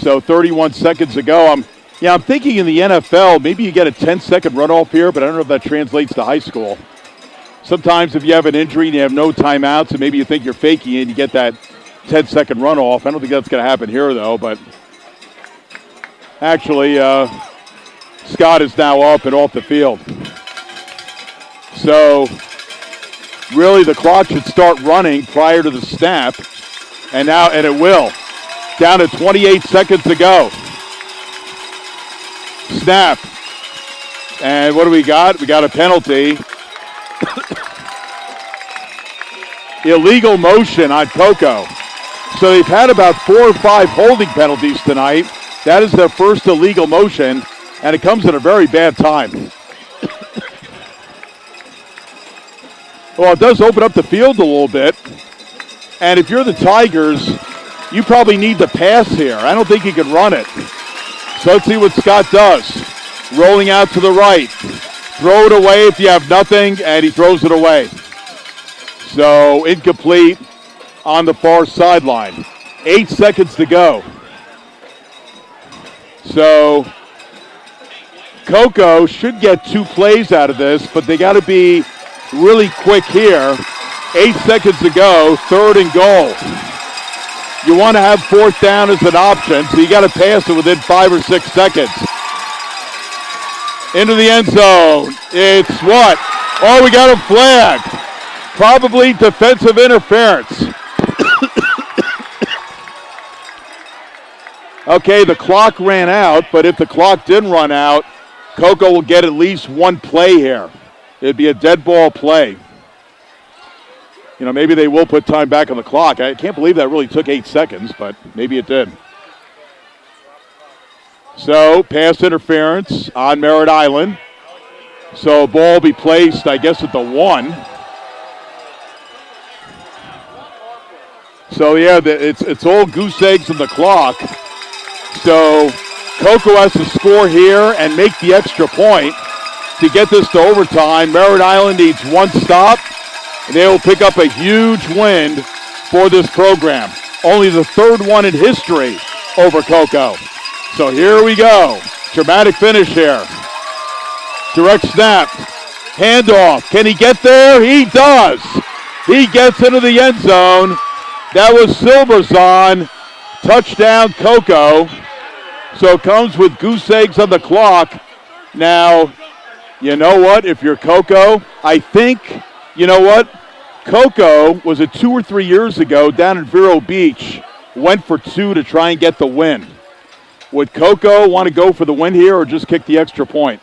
So 31 seconds to go. I'm thinking in the NFL, maybe you get a 10-second runoff here, but I don't know if that translates to high school. Sometimes if you have an injury and you have no timeouts and maybe you think you're faking it and you get that 10-second runoff. I don't think that's going to happen here, though, but actually Scott is now up and off the field. So really the clock should start running prior to the snap, and it will. Down to 28 seconds to go. Snap. And what do we got? We got a penalty. Illegal motion on Coco. So they've had about 4 or 5 holding penalties tonight. That is their first illegal motion, and it comes at a very bad time. Well, it does open up the field a little bit. And if you're the Tigers, you probably need to pass here. I don't think you can run it. So let's see what Scott does. Rolling out to the right. Throw it away if you have nothing, and he throws it away. So incomplete on the far sideline. 8 seconds to go. So Coco should get 2 plays out of this, but they got to be really quick here. 8 seconds to go, 3rd and goal. You want to have 4th down as an option, so you got to pass it within 5 or 6 seconds. Into the end zone. It's what? Oh, we got a flag. Probably defensive interference. Okay, the clock ran out, but if the clock didn't run out, Coco will get at least 1 play here. It'd be a dead ball play. You know, maybe they will put time back on the clock. I can't believe that really took 8 seconds, but maybe it did. So, pass interference on Merritt Island. So, ball will be placed, I guess, at the 1. So, yeah, it's all goose eggs in the clock. So, Coco has to score here and make the extra point to get this to overtime. Merritt Island needs 1 stop. They will pick up a huge win for this program. Only the 3rd one in history over Coco. So here we go. Dramatic finish here. Direct snap. Handoff. Can he get there? He does. He gets into the end zone. That was Silverzon. Touchdown, Coco. So it comes with goose eggs on the clock. Now, you know what? If you're Coco, I think, you know what? Coco, was it 2 or 3 years ago down in Vero Beach, went for 2 to try and get the win. Would Coco want to go for the win here or just kick the extra point?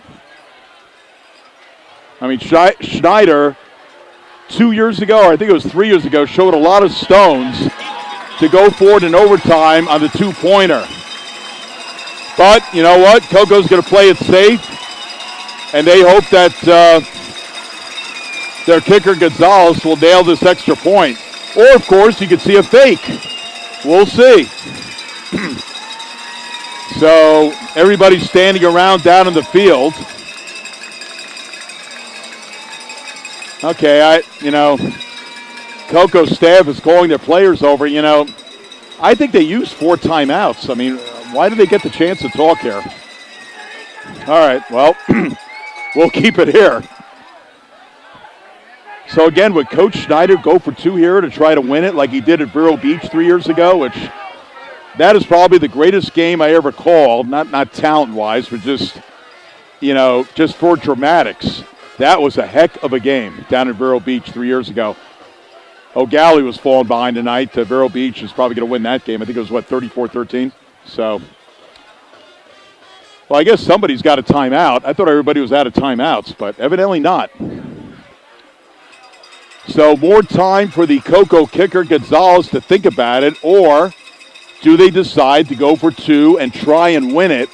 I mean, Schneider, 2 years ago, or I think it was 3 years ago, showed a lot of stones to go for it in overtime on the 2-pointer. But, you know what? Coco's going to play it safe, and they hope that their kicker, Gonzalez, will nail this extra point. Or, of course, you could see a fake. We'll see. So, everybody's standing around down in the field. Okay, Coco's staff is calling their players over. You know, I think they used 4 timeouts. I mean, why did they get the chance to talk here? All right, well, we'll keep it here. So again, would Coach Schneider go for 2 here to try to win it like he did at Vero Beach 3 years ago, which that is probably the greatest game I ever called, not talent-wise, but just, just for dramatics. That was a heck of a game down at Vero Beach 3 years ago. O'Galley was falling behind tonight. Vero Beach is probably going to win that game. I think it was, 34-13? So, well, I guess somebody's got a timeout. I thought everybody was out of timeouts, but evidently not. So more time for the Coco kicker, Gonzalez, to think about it, or do they decide to go for 2 and try and win it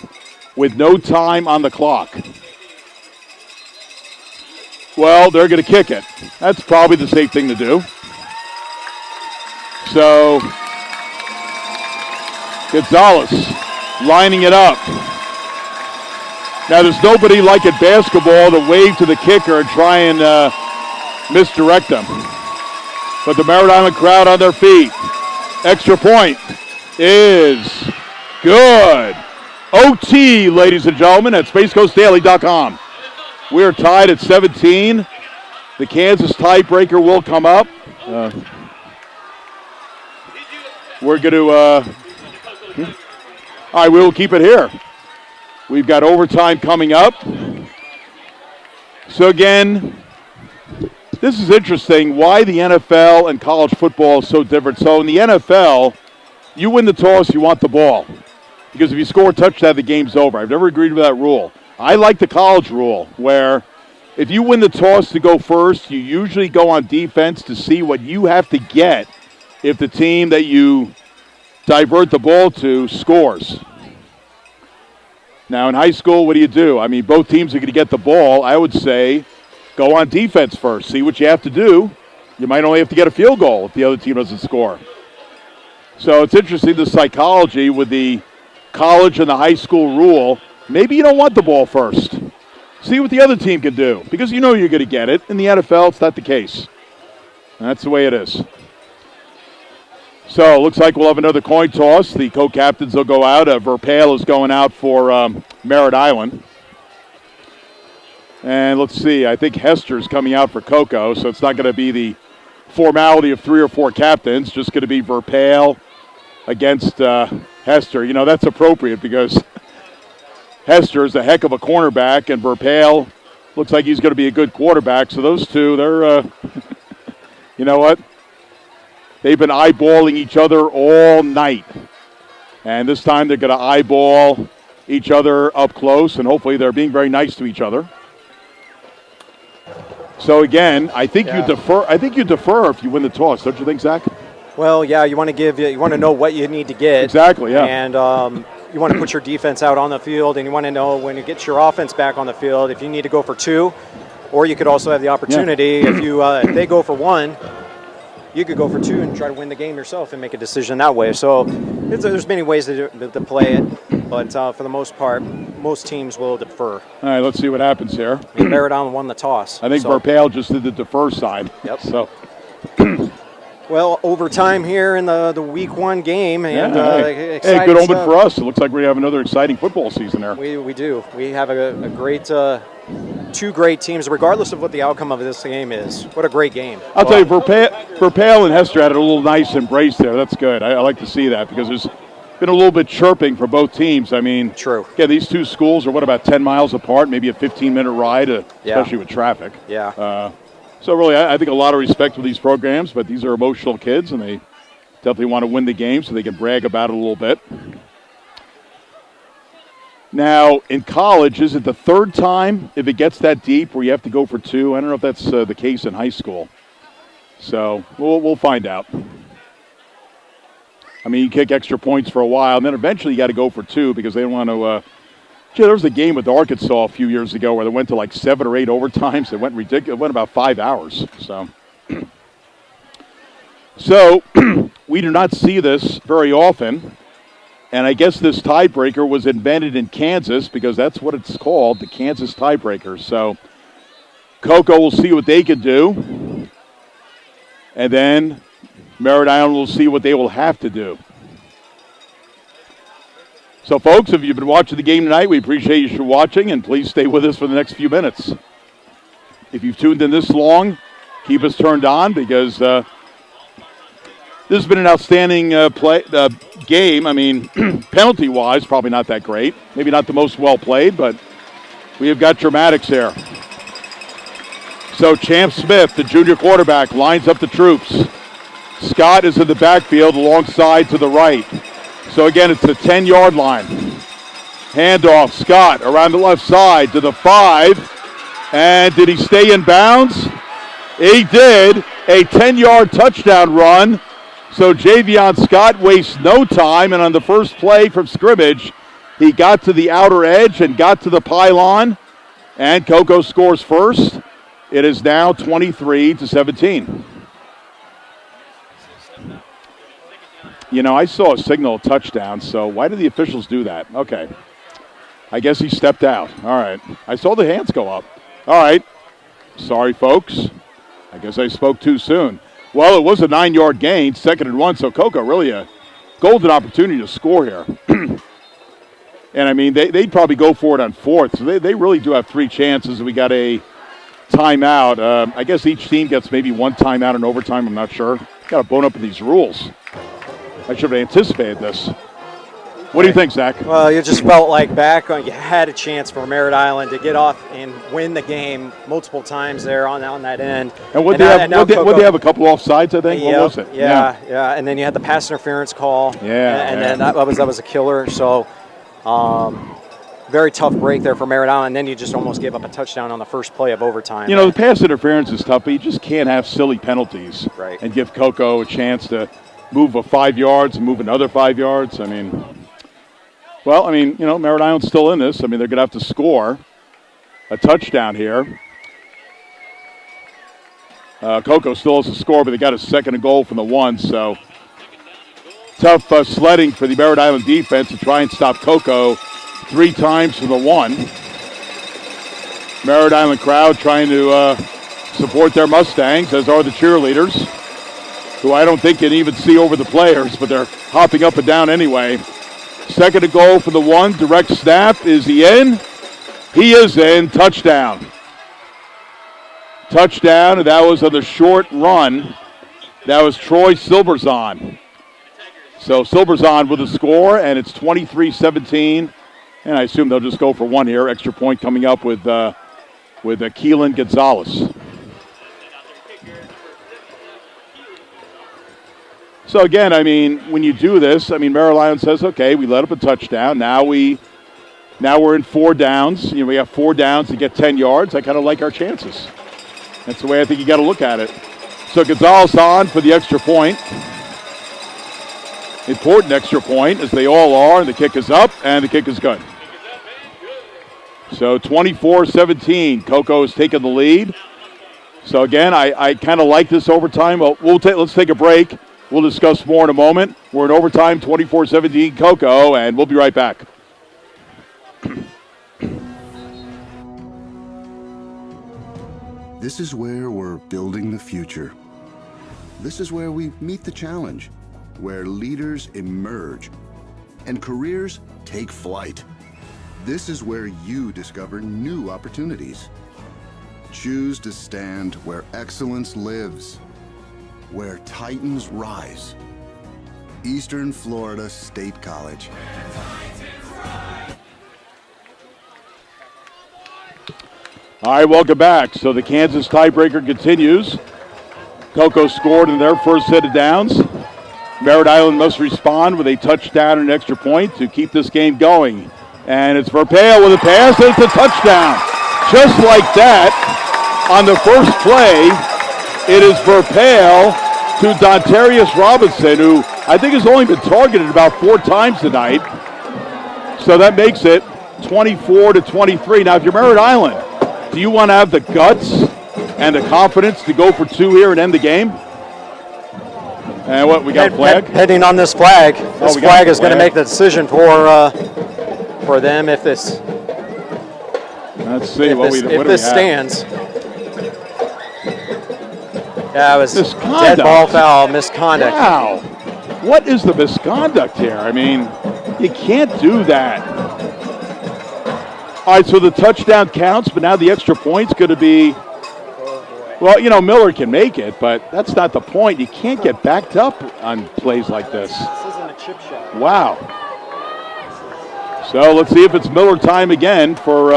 with no time on the clock? Well, they're going to kick it. That's probably the safe thing to do. So, Gonzalez lining it up. Now, there's nobody like at basketball to wave to the kicker and try and misdirect them. But the Merritt Island crowd on their feet. Extra point is Good. OT, ladies and gentlemen, at SpaceCoastDaily.com. We are tied at 17. The Kansas tiebreaker will come up. We're going to, all right, we will keep it here. We've got overtime coming up. So again, this is interesting, why the NFL and college football is so different. So in the NFL, you win the toss, you want the ball. Because if you score a touchdown, the game's over. I've never agreed with that rule. I like the college rule, where if you win the toss to go first, you usually go on defense to see what you have to get if the team that you divert the ball to scores. Now, in high school, what do? I mean, both teams are going to get the ball. I would say go on defense first. See what you have to do. You might only have to get a field goal if the other team doesn't score. So it's interesting, the psychology with the college and the high school rule. Maybe you don't want the ball first. See what the other team can do, because you know you're going to get it. In the NFL, it's not the case. And that's the way it is. So it looks like we'll have another coin toss. The co-captains will go out. Verpale is going out for Merritt Island. And let's see, I think Hester's coming out for Cocoa, so it's not going to be the formality of 3 or 4 captains, just going to be Verpale against Hester. You know, that's appropriate because Hester is a heck of a cornerback, and Verpale looks like he's going to be a good quarterback. So those two, they're, you know what? They've been eyeballing each other all night. And this time they're going to eyeball each other up close, and hopefully they're being very nice to each other. So again, I think you defer. I think you defer if you win the toss, don't you think, Zach? Well, yeah, you want to know what you need to get. Exactly, yeah. And you want to put your defense out on the field, and you want to know when you get your offense back on the field if you need to go for 2, or you could also have the opportunity if they go for 1, you could go for 2 and try to win the game yourself and make a decision that way. So there's many ways to play it, but for the most part, most teams will defer. All right, let's see what happens here. And Merritt Island won the toss. I think Verpale just did the defer side. Yep. So. Well, overtime here in the week 1 game. And, hey, good omen for us. It looks like we have another exciting football season there. We do. We have a great 2 great teams, regardless of what the outcome of this game is. What a great game. I'll tell you, Verpale and Hester had a little nice embrace there. That's good. I like to see that because there's been a little bit chirping for both teams. I mean, true. Yeah, these 2 schools are, about 10 miles apart, maybe a 15-minute ride, especially with traffic. Yeah. So really, I think a lot of respect for these programs, but these are emotional kids, and they definitely want to win the game so they can brag about it a little bit. Now, in college, is it the 3rd time, if it gets that deep, where you have to go for 2? I don't know if that's the case in high school. So we'll find out. I mean, you kick extra points for a while, and then eventually you got to go for 2 because they don't want to there was a game with Arkansas a few years ago where they went to like 7 or 8 overtimes. It went ridiculous. It went about 5 hours. So we do not see this very often. And I guess this tiebreaker was invented in Kansas because that's what it's called, the Kansas tiebreaker. So Cocoa will see what they can do. And then Merritt Island will see what they will have to do. So, folks, if you've been watching the game tonight, we appreciate you watching, and please stay with us for the next few minutes. If you've tuned in this long, keep us turned on because this has been an outstanding game. I mean, penalty-wise, probably not that great. Maybe not the most well-played, but we have got dramatics here. So, Champ Smith, the junior quarterback, lines up the troops. Scott is in the backfield alongside to the right. So, again, it's the 10-yard line. Handoff, Scott around the left side to the 5. And did he stay in bounds? He did. A 10-yard touchdown run. So, Javion Scott wastes no time. And on the first play from scrimmage, he got to the outer edge and got to the pylon. And Cocoa scores first. It is now 23-17. You know, I saw a signal touchdown, so why did the officials do that? Okay. I guess he stepped out. All right. I saw the hands go up. All right. Sorry, folks. I guess I spoke too soon. Well, it was a 9-yard gain, 2nd and 1, so Cocoa really a golden opportunity to score here. And, I mean, they'd probably go for it on fourth. So they really do have 3 chances. We got a timeout. I guess each team gets maybe 1 timeout in overtime. I'm not sure. Got to bone up with these rules. I should have anticipated this. What do you think, Zach? Well, you just felt like you had a chance for Merritt Island to get off and win the game multiple times there on that end. And would they have a couple offsides, I think? Yep, what was it? Yeah. And then you had the pass interference call. Then that was a killer. So very tough break there for Merritt Island. And then you just almost gave up a touchdown on the first play of overtime. You know, the pass interference is tough, but you just can't have silly penalties and give Cocoa a chance to move 5 yards and move another 5 yards. I mean, Merritt Island's still in this. I mean, they're going to have to score a touchdown here. Cocoa still has to score, but they got a second and goal from the 1, so tough sledding for the Merritt Island defense to try and stop Cocoa 3 times from the 1. Merritt Island crowd trying to support their Mustangs, as are the cheerleaders, who I don't think can even see over the players, but they're hopping up and down anyway. Second and goal for the 1. Direct snap. Is he in? He is in. Touchdown. Touchdown, and that was on the short run. That was Troy Silberzahn. So Silberzahn with a score, and it's 23-17. And I assume they'll just go for 1 here. Extra point coming up with Keelan Gonzalez. So, again, I mean, when you do this, I mean, Merritt Island says, okay, we let up a touchdown. Now we're in 4 downs. You know, we have 4 downs to get 10 yards. I kind of like our chances. That's the way I think you got to look at it. So Gonzalez on for the extra point. Important extra point, as they all are, and the kick is up, and the kick is good. So 24-17, Cocoa has taken the lead. So, again, I kind of like this overtime. Well, let's take a break. We'll discuss more in a moment. We're in overtime, 24-17 Cocoa, and we'll be right back. This is where we're building the future. This is where we meet the challenge, where leaders emerge and careers take flight. This is where you discover new opportunities. Choose to stand where excellence lives, where titans rise. Eastern Florida State College. All right, welcome back. So the Kansas tiebreaker continues. Cocoa scored in their first set of downs. Merritt Island must respond with a touchdown and an extra point to keep this game going. And it's Verpale with a pass, and it's a touchdown. Just like that, on the first play, it is Verpale to Dontarius Robinson, who I think has only been targeted about 4 times tonight. So that makes it 24-23. Now, if you're Merritt Island, do you want to have the guts and the confidence to go for 2 here and end the game? And what, we got a flag? Heading on this flag. This flag is going to make the decision for them if this. Let's see if this stands. Yeah, it was misconduct. Dead ball foul, misconduct. Wow. What is the misconduct here? I mean, you can't do that. All right, so the touchdown counts, but now the extra point's going to be, well, you know, Miller can make it, but that's not the point. You can't get backed up on plays like this. This isn't a chip shot. Wow. So let's see if it's Miller time again for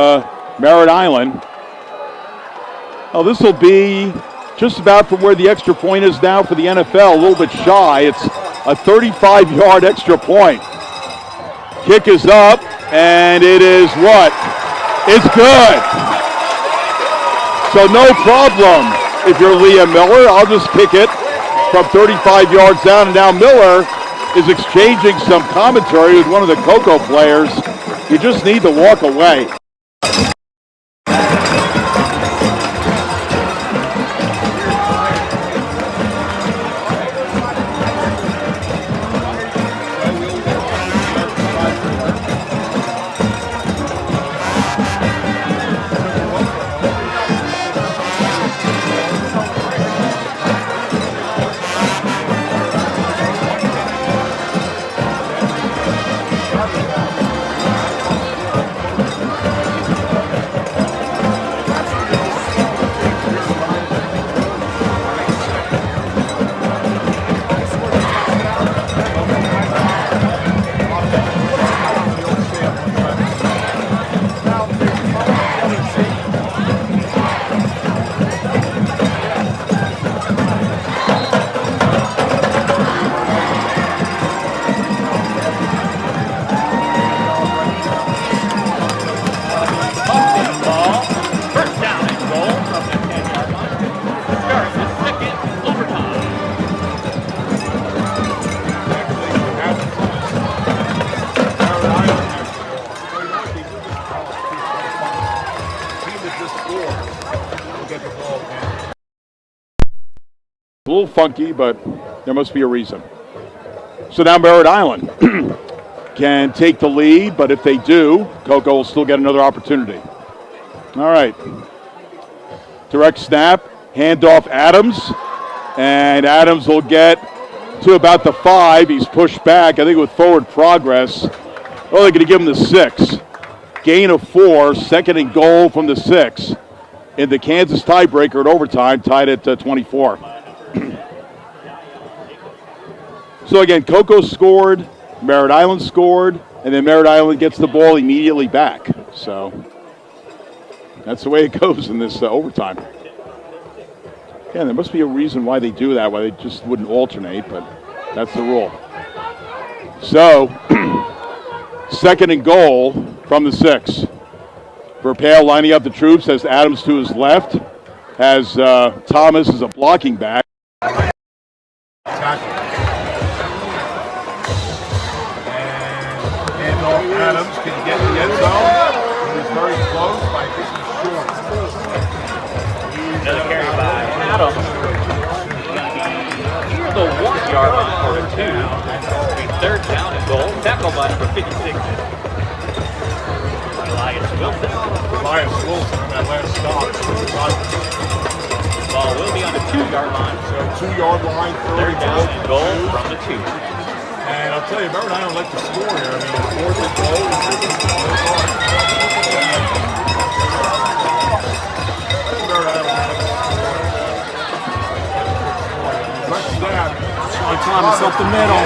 Merritt Island. Oh, this will be just about from where the extra point is now for the NFL, a little bit shy. It's a 35-yard extra point. Kick is up, and it is what? It's good. So no problem if you're Liam Miller. I'll just kick it from 35 yards down, and now Miller is exchanging some commentary with one of the Cocoa players. You just need to walk away. little funky, but there must be a reason. So now Merritt Island can take the lead, but if they do, Coco will still get another opportunity. All right. Direct snap, handoff Adams, and Adams will get to about the 5. He's pushed back, I think, with forward progress. Oh, they're going to give him the 6. Gain of 4, second and goal from the 6. In the Kansas tiebreaker at overtime, tied at 24. So again, Coco scored, Merritt Island scored, and then Merritt Island gets the ball immediately back. So that's the way it goes in this overtime. Yeah, there must be a reason why they do that, why they just wouldn't alternate, but that's the rule. So, second and goal from the 6. Verpale lining up the troops, has Adams to his left, has Thomas as a blocking back. And Adams can get the end zone. He's very close, but I think he's short. Another carry by Adams. Near the 1-yard line for a 2. Third down and goal. Tackle by number 56. Elias Wilson On that last stop. Ball will be on the 2-yard line. So 2-yard line, Third down and goal from the 2. And I'll tell you, Merritt Island like to score here. I mean, fourth and goal. Thomas up the middle.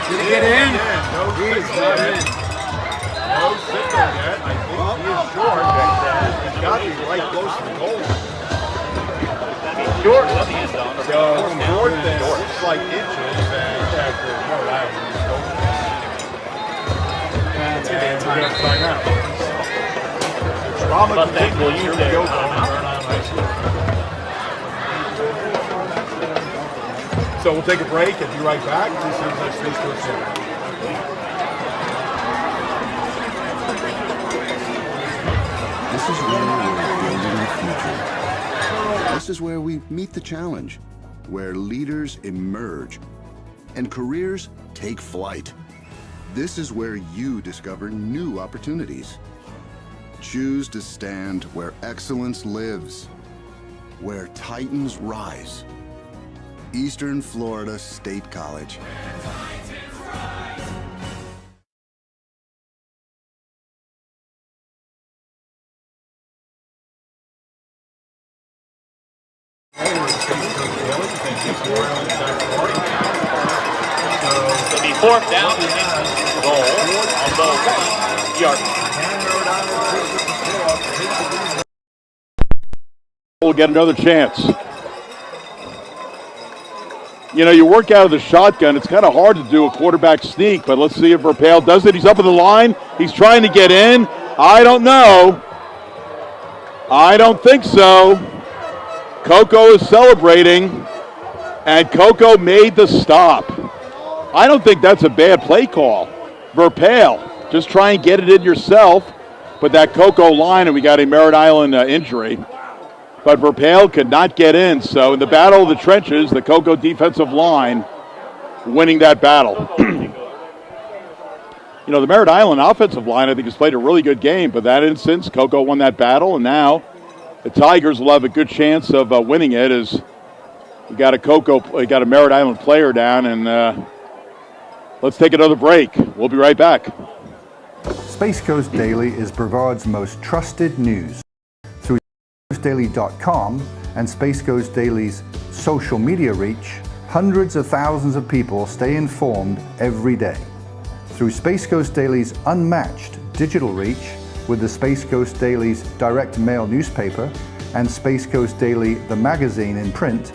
Did he get in? No, he's not in. No signal yet. I think he is short. He's got to be right close to the goal. Short of the end zone. So fourth and looks like inches, and after Merritt Island is going. And we're going to find out. Drama continues. Here we go. Merritt Island High School. So we'll take a break and be right back. This is our Space Coast Center. This is where we're building the future. This is where we meet the challenge, where leaders emerge and careers take flight. This is where you discover new opportunities. Choose to stand where excellence lives, where titans rise. Eastern Florida State College. It'll be fourth down and goal on the 1-yard line. We'll get another chance. You know, you work out of the shotgun. It's kind of hard to do a quarterback sneak, but let's see if Verpale does it. He's up in the line. He's trying to get in. I don't know. I don't think so. Coco is celebrating, and Coco made the stop. I don't think that's a bad play call. Verpale, just try and get it in yourself. But that Coco line, and we got a Merritt Island injury. But Verpale could not get in. So in the battle of the trenches, the Coco defensive line winning that battle. You know, the Merritt Island offensive line, I think, has played a really good game. But that instance, Coco won that battle, and now the Tigers will have a good chance of winning it as we got a Merritt Island player down. And let's take another break. We'll be right back. Space Coast Daily is Brevard's most trusted news. Through SpaceCoastDaily.com and Space Coast Daily's social media reach, hundreds of thousands of people stay informed every day. Through Space Coast Daily's unmatched digital reach with the Space Coast Daily's direct mail newspaper and Space Coast Daily the magazine in print,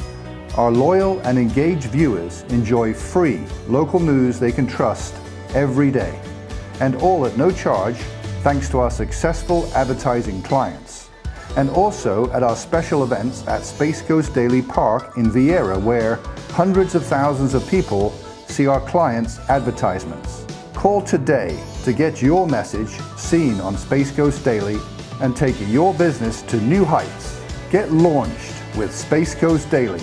our loyal and engaged viewers enjoy free local news they can trust every day, and all at no charge thanks to our successful advertising clients. And also at our special events at Space Coast Daily Park in Vieira, where hundreds of thousands of people see our clients' advertisements. Call today to get your message seen on Space Coast Daily and take your business to new heights. Get launched with Space Coast Daily.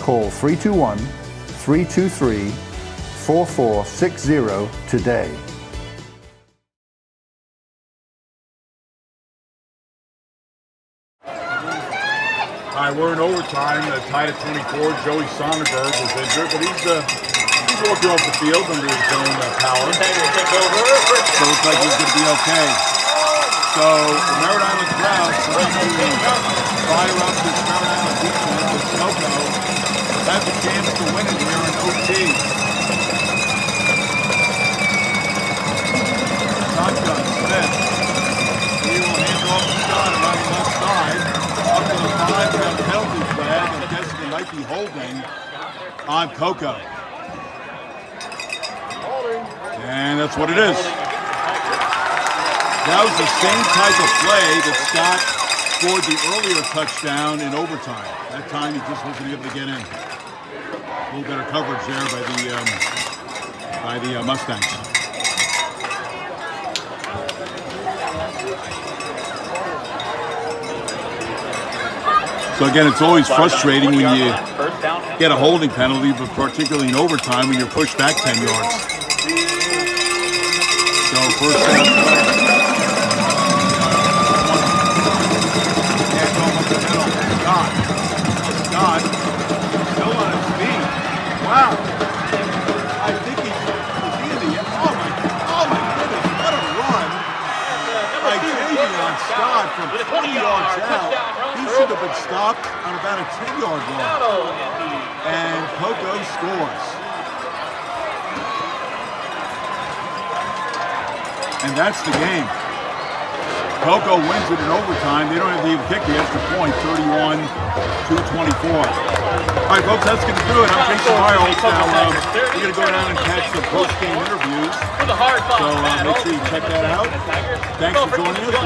call 321-323-4460 today. All right, we're in overtime. Tied at 24. Joey Sonnenberg is injured, but he's walking off the field under his own power. So it looks like he's going to be okay. So the Merritt Island crowd trying to fire up this Merritt Island defense as Coco has a chance to win it here in OT. Shotgun Smith. He will hand off to Scott around the left side. Up to the 5-yard penalty flag. I'm guessing it might be holding on Coco. And that's what it is. That was the same type of play that Scott scored the earlier touchdown in overtime. That time he just wasn't able to get in. A little better coverage there by the Mustangs. So again, it's always frustrating when you get a holding penalty, but particularly in overtime when you're pushed back 10 yards. So first down. Scott, still on his feet. Wow. I think he's in the end. Oh my goodness, what a run by Javion Scott from 20 yards out. He should have been stopped on about a 10-yard run. And Coco scores. And that's the game. Coco wins it in overtime. They don't have to even kick the extra point, 31-24. All right, folks, that's going to do it. I'm Jason Miles. Now, we're going to go down and catch some post-game interviews. So make sure you check that out. Thanks for joining us.